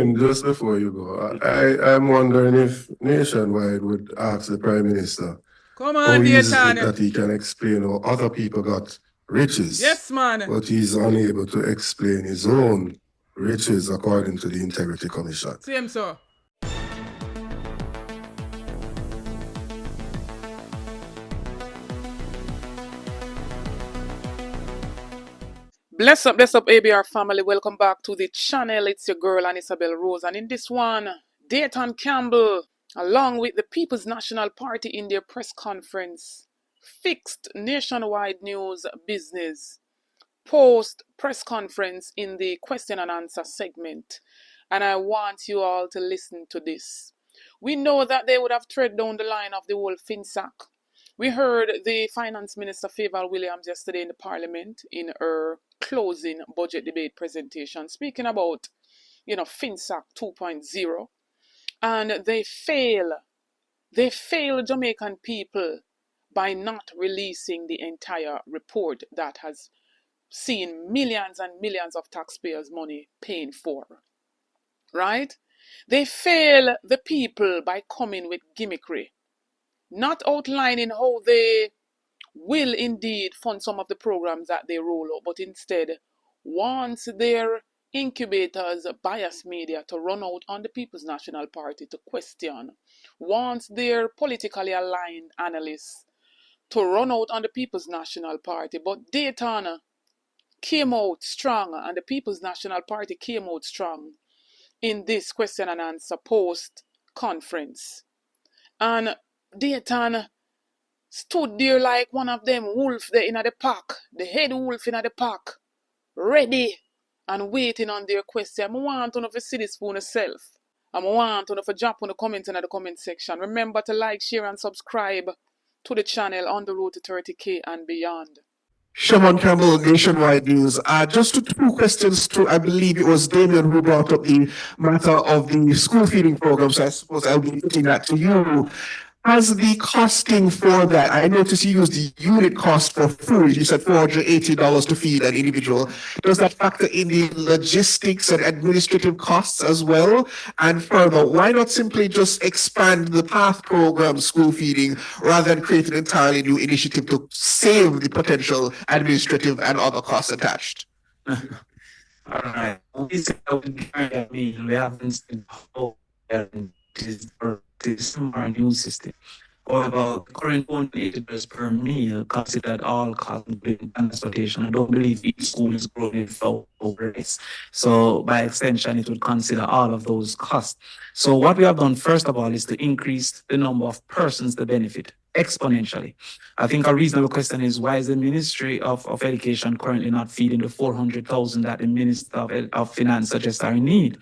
Just before you go, I'm wondering if Nationwide would ask the Prime Minister Come how on, is it Dayton. that he can explain how other people got riches, Yes, man. but he's unable to explain his own riches according to the Integrity Commission. Same, sir. Bless up, ABR family. Welcome back to the channel. It's your girl, Isabel Rose. And in this one, Dayton Campbell, along with the People's National Party in their press conference, fixed nationwide news business, post press conference in the question and answer segment. And I want you all to listen to this. We know that they would have tread down the line of the whole FinSac. We heard the Finance Minister Favour Williams yesterday in the Parliament in her closing budget debate presentation, speaking about, FinSac 2.0, and they fail Jamaican people by not releasing the entire report that has seen millions and millions of taxpayers' money paying for, right? They fail the people by coming with gimmickry, not outlining how they will indeed fund some of the programs that they roll out, but instead wants their incubators, bias media, to run out on the People's National Party to question, wants their politically aligned analysts to run out on the People's National Party. But Dayton came out strong, and the People's National Party came out strong in this question and answer post conference. And Dayton stood there like one of them wolf there in the pack, the head wolf in the pack, ready and waiting on their question. I want to see this for yourself. I want to drop on the comments in the comment section. Remember to like, share and subscribe to the channel on the road to 30K and beyond. Shimon Campbell, Nationwide News. Just two questions to, I believe it was Damien who brought up the matter of the school feeding program, so I suppose I'll be putting that to you. Has the costing for that, I noticed you used the unit cost for food, you said $480 to feed an individual. Does that factor in the logistics and administrative costs as well? And further, why not simply just expand the PATH program school feeding rather than create an entirely new initiative to save the potential administrative and other costs attached? All right. We haven't seen how this our new system. However, current $180 per meal considered all costs including transportation. I don't believe each school is growing for race. So by extension, it would consider all of those costs. So what we have done first of all is to increase the number of persons that benefit exponentially. I think a reasonable question is, why is the Ministry of Education currently not feeding the 400,000 that the Minister of Finance suggests are in need?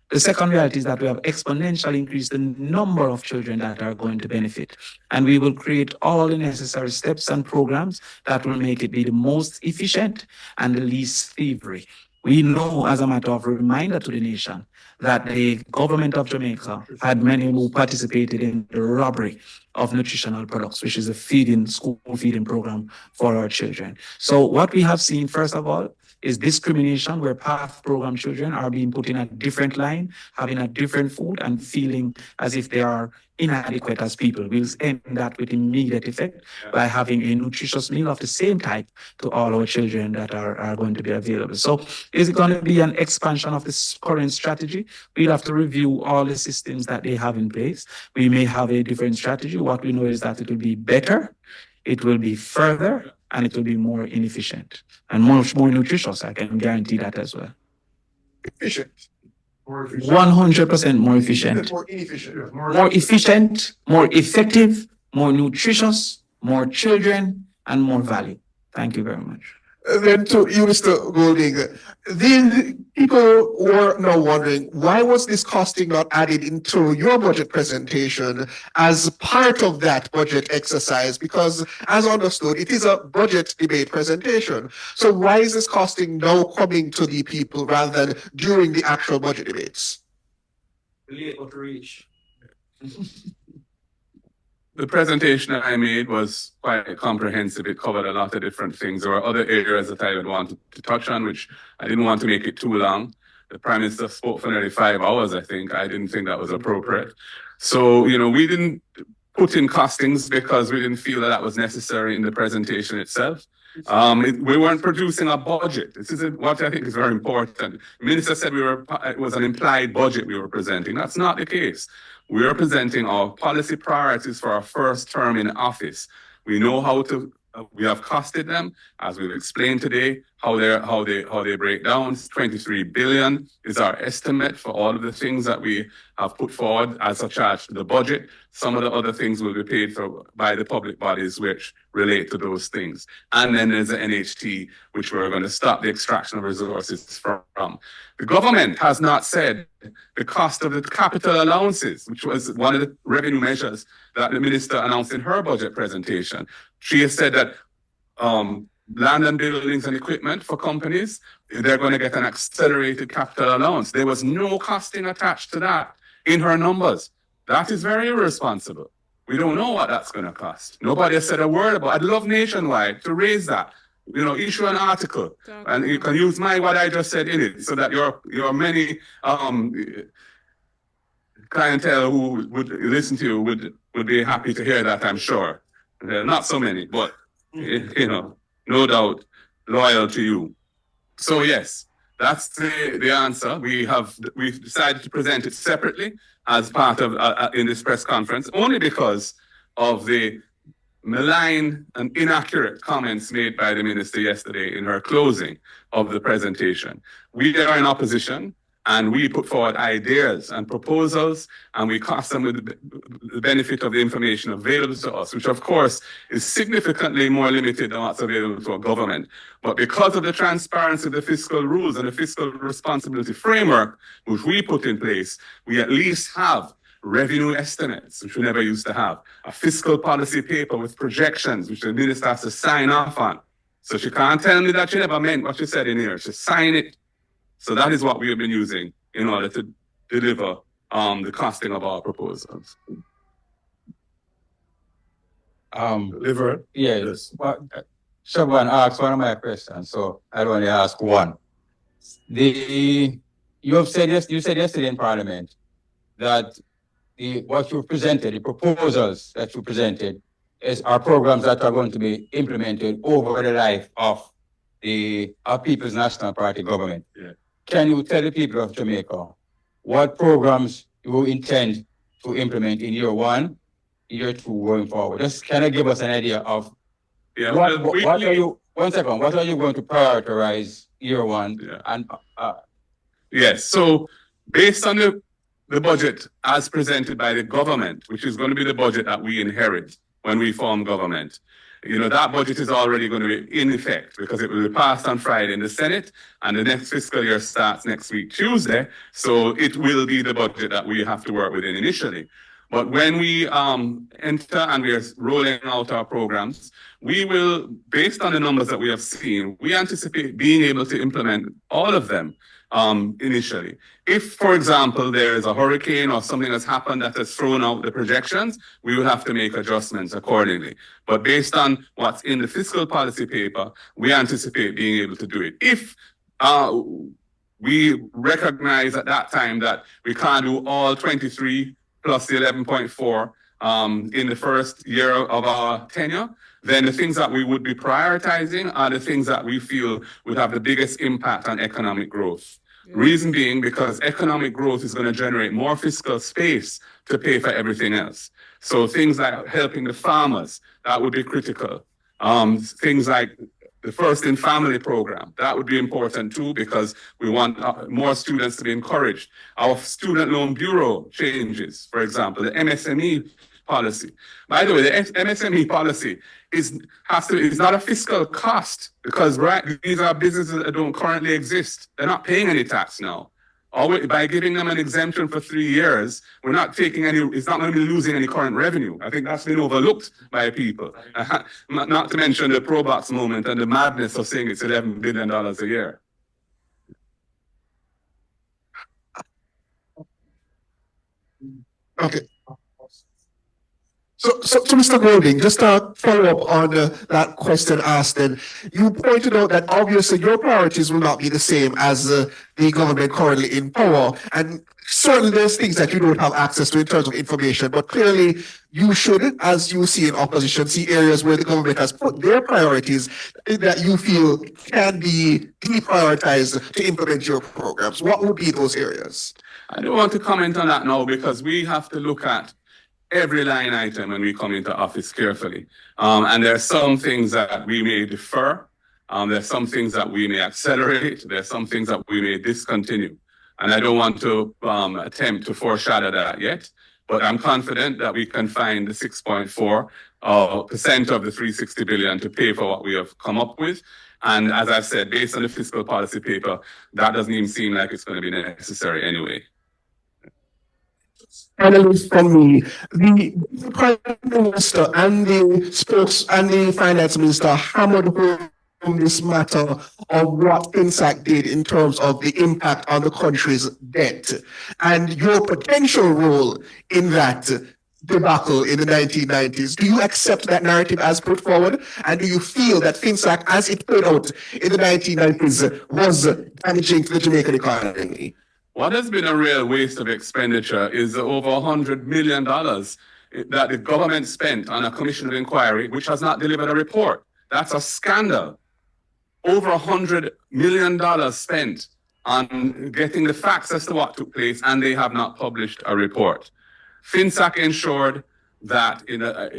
The second reality is that we have exponentially increased the number of children that are going to benefit. And we will create all the necessary steps and programs that will make it be the most efficient and the least thievery. We know, as a matter of reminder to the nation, that the government of Jamaica had many who participated in the robbery of nutritional products, which is a school feeding program for our children. So what we have seen, first of all, is discrimination, where PATH program children are being put in a different line, having a different food, and feeling as if they are inadequate as people. We'll end that with immediate effect by having a nutritious meal of the same type to all our children that are going to be available. So is it going to be an expansion of this current strategy? We'll have to review all the systems that they have in place. We may have a different strategy. What we know is that it will be better, it will be further, and it will be more inefficient and much more nutritious. I can guarantee that as well. Efficient. 100% more efficient. More inefficient. More efficient, more effective, more nutritious, more children, and more value. Thank you very much. Then to you, Mr. Golding, the people were now wondering, why was this costing not added into your budget presentation as part of that budget exercise? Because as understood, it is a budget debate presentation. So why is this costing now coming to the people rather than during the actual budget debates? Late outreach. The presentation I made was quite comprehensive. It covered a lot of different things. There were other areas that I would want to touch on, which I didn't want to make it too long. The Prime Minister spoke for nearly 5 hours, I think. I didn't think that was appropriate. So, we didn't put in costings because we didn't feel that was necessary in the presentation itself. We weren't producing a budget. This is what I think is very important. The minister said it was an implied budget we were presenting. That's not the case. We are presenting our policy priorities for our first term in office. We know we have costed them, as we've explained today, how they break down. 23 billion is our estimate for all of the things that we have put forward as a charge to the budget. Some of the other things will be paid for by the public bodies which relate to those things. And then there's the NHT, which we're going to stop the extraction of resources from. The government has not said the cost of the capital allowances, which was one of the revenue measures that the minister announced in her budget presentation. She has said that land and buildings and equipment for companies, they're going to get an accelerated capital allowance. There was no costing attached to that in her numbers. That is very irresponsible. We don't know what that's going to cost. Nobody has said a word about it. I'd love Nationwide to raise that. Issue an article, and you can use what I just said in it, so that your many clientele who would listen to you would be happy to hear that, I'm sure. Not so many, but no doubt loyal to you. So yes, that's the answer. We've decided to present it separately as part of in this press conference, only because of the malign and inaccurate comments made by the minister yesterday in her closing of the presentation. We are in opposition, and we put forward ideas and proposals, and we cost them with the benefit of the information available to us, which of course is significantly more limited than what's available to a government. But because of the transparency of the fiscal rules and the fiscal responsibility framework, which we put in place, we at least have revenue estimates, which we never used to have, a fiscal policy paper with projections, which the minister has to sign off on. So she can't tell me that she never meant what she said in here. She signed it. So that is what we have been using in order to deliver the costing of our proposals. Liver? Yes. Someone asked one of my questions, so I'll only ask one. You said yesterday in Parliament that what you presented, the proposals that you presented, are programs that are going to be implemented over the life of our People's National Party government. Yeah. Can you tell the people of Jamaica what programs you intend to implement in year 1, year 2 going forward? Just kind of give us an idea of what are you going to prioritize year 1? Yeah. And yes, so based on the budget as presented by the government, which is going to be the budget that we inherit when we form government, that budget is already going to be in effect because it will be passed on Friday in the Senate, and the next fiscal year starts next week, Tuesday. So it will be the budget that we have to work within initially. But when we enter and we are rolling out our programs, we will, based on the numbers that we have seen, we anticipate being able to implement all of them initially. If, for example, there is a hurricane or something has happened that has thrown out the projections, we will have to make adjustments accordingly. But based on what's in the fiscal policy paper, we anticipate being able to do it. If we recognize at that time that we can't do all 23 plus the 11.4 in the first year of our tenure, then the things that we would be prioritizing are the things that we feel would have the biggest impact on economic growth. Yeah. Reason being because economic growth is going to generate more fiscal space to pay for everything else. So things like helping the farmers, that would be critical. Things like the First in Family program, that would be important too, because we want more students to be encouraged. Our Student Loan Bureau changes, for example, the MSME policy. By the way, the MSME policy is not a fiscal cost because these are businesses that don't currently exist. They're not paying any tax now. By giving them an exemption for 3 years, we're not taking it's not going to be losing any current revenue. I think that's been overlooked by people. Not to mention the pro-box moment and the madness of saying it's $11 billion a year. Okay. So, Mr. Golding, just to follow up on that question asked, then you pointed out that obviously your priorities will not be the same as the government currently in power, and certainly there's things that you don't have access to in terms of information, but clearly you should, as you see in opposition, see areas where the government has put their priorities that you feel can be deprioritized to implement your programs. What would be those areas? I don't want to comment on that now because we have to look at every line item when we come into office carefully. And there are some things that we may defer. There are some things that we may accelerate. There are some things that we may discontinue. And I don't want to attempt to foreshadow that yet, but I'm confident that we can find the 6.4% of the 360 billion to pay for what we have come up with. And as I said, based on the fiscal policy paper, that doesn't even seem like it's going to be necessary anyway. Analyst from me, the Prime Minister and the Finance Minister hammered home this matter of what FinSAC did in terms of the impact on the country's debt and your potential role in that debacle in the 1990s. Do you accept that narrative as put forward? And do you feel that FinSAC, as it played out in the 1990s, was damaging to the Jamaican economy? What has been a real waste of expenditure is over $100 million that the government spent on a commission of inquiry, which has not delivered a report. That's a scandal. Over $100 million spent on getting the facts as to what took place, and they have not published a report. FinSAC ensured that in a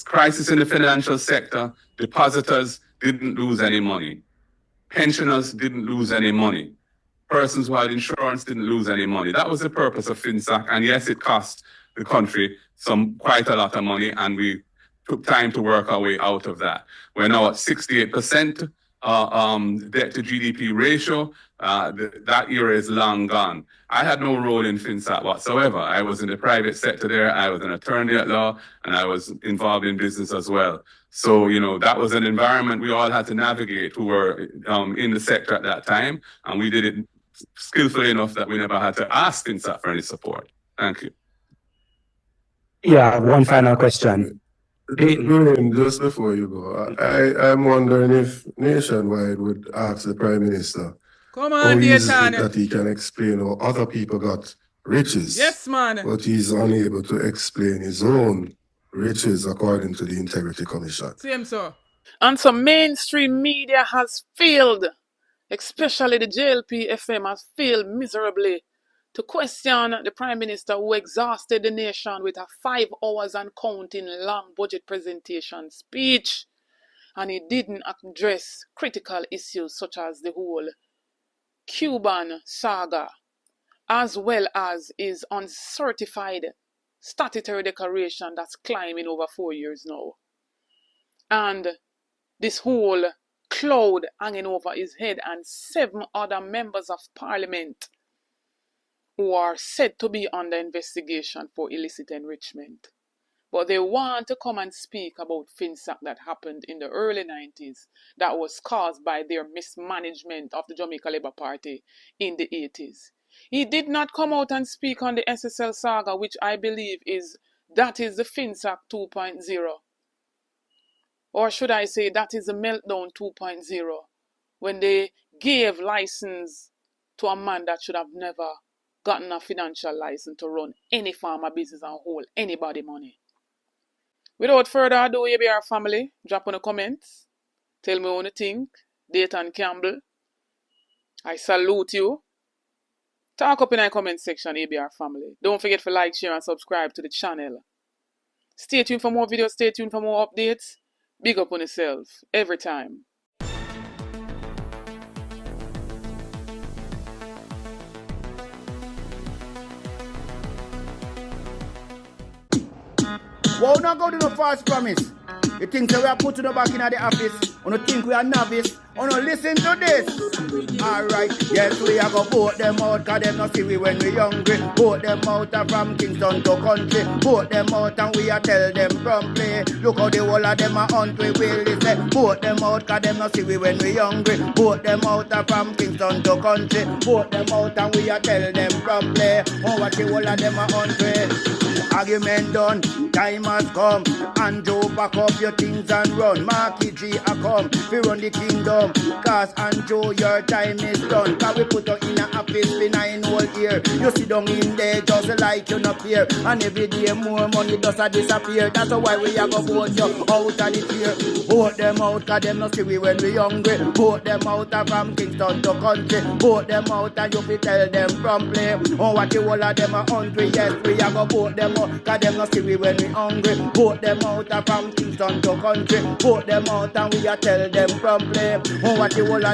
crisis in the financial sector, depositors didn't lose any money. Pensioners didn't lose any money. Persons who had insurance didn't lose any money. That was the purpose of FinSAC. And yes, it cost the country quite a lot of money, and we took time to work our way out of that. We're now at 68% debt to GDP ratio. That era is long gone. I had no role in FinSAC whatsoever. I was in the private sector there. I was an attorney at law, and I was involved in business as well. So, that was an environment we all had to navigate who were in the sector at that time, and we did it skillfully enough that we never had to ask FinSAC for any support. Thank you. Yeah, one final question. William, just before you go, I'm wondering if Nationwide would ask the Prime Minister Come how on, is it Dayton. that he can explain how other people got riches, Yes, man. but he's unable to explain his own riches according to the Integrity Commission. Same, sir. And so mainstream media has failed, especially the JLP FM has failed miserably to question the Prime Minister who exhausted the nation with a 5 hours and counting long budget presentation speech. And he didn't address critical issues such as the whole Cuban saga, as well as his uncertified statutory declaration that's climbing over 4 years now. And this whole cloud hanging over his head and 7 other members of parliament who are said to be under investigation for illicit enrichment. But they want to come and speak about FinSAC that happened in the early 90s that was caused by their mismanagement of the Jamaica Labour Party in the 80s. He did not come out and speak on the SSL saga, which I believe that is the FinSAC 2.0. Or should I say that is the meltdown 2.0, when they gave license to a man that should have never gotten a financial license to run any farm or business and hold anybody money. Without further ado, ABR family, drop on the comments. Tell me what you think. Dayton Campbell, I salute you. Talk up in the comment section, ABR family. Don't forget to like, share, and subscribe to the channel. Stay tuned for more videos. Stay tuned for more updates. Big up on yourself every time. Well, not go to no false promise. You think that we are putting back in the office? Or you think we are novice? Or no listen to this? Alright, yes, we are going to vote them out, cause them not see we when we hungry. Vote them out from Kingston to country. Vote them out and we are tell them promptly. Look how the whole of them are on we will listen. Vote them out, cause them not see we when we hungry. Vote them out from Kingston to country. Vote them out and we are tell them promptly. Oh, what the whole of them are on we. Argument done, time has come. Anjo, pack up your things and run. Marky G, I come, we run the kingdom. Cause Anjo, your time is done. Cause we put you in a office for 9 whole year. You sit down in there just like you not here. And every day more money does a disappear. That's why we are gonna vote you out of the fear. Vote them out, cause them not see we when we hungry. Vote them out from Kingston to country. Vote them out and you fi tell them promptly. Oh, what the whole of them are hungry. Yes, we are gonna vote them out, cause them not see we when we hungry. Vote them out from Kingston to country. Vote them out and we are tell them promptly. Oh, what the whole of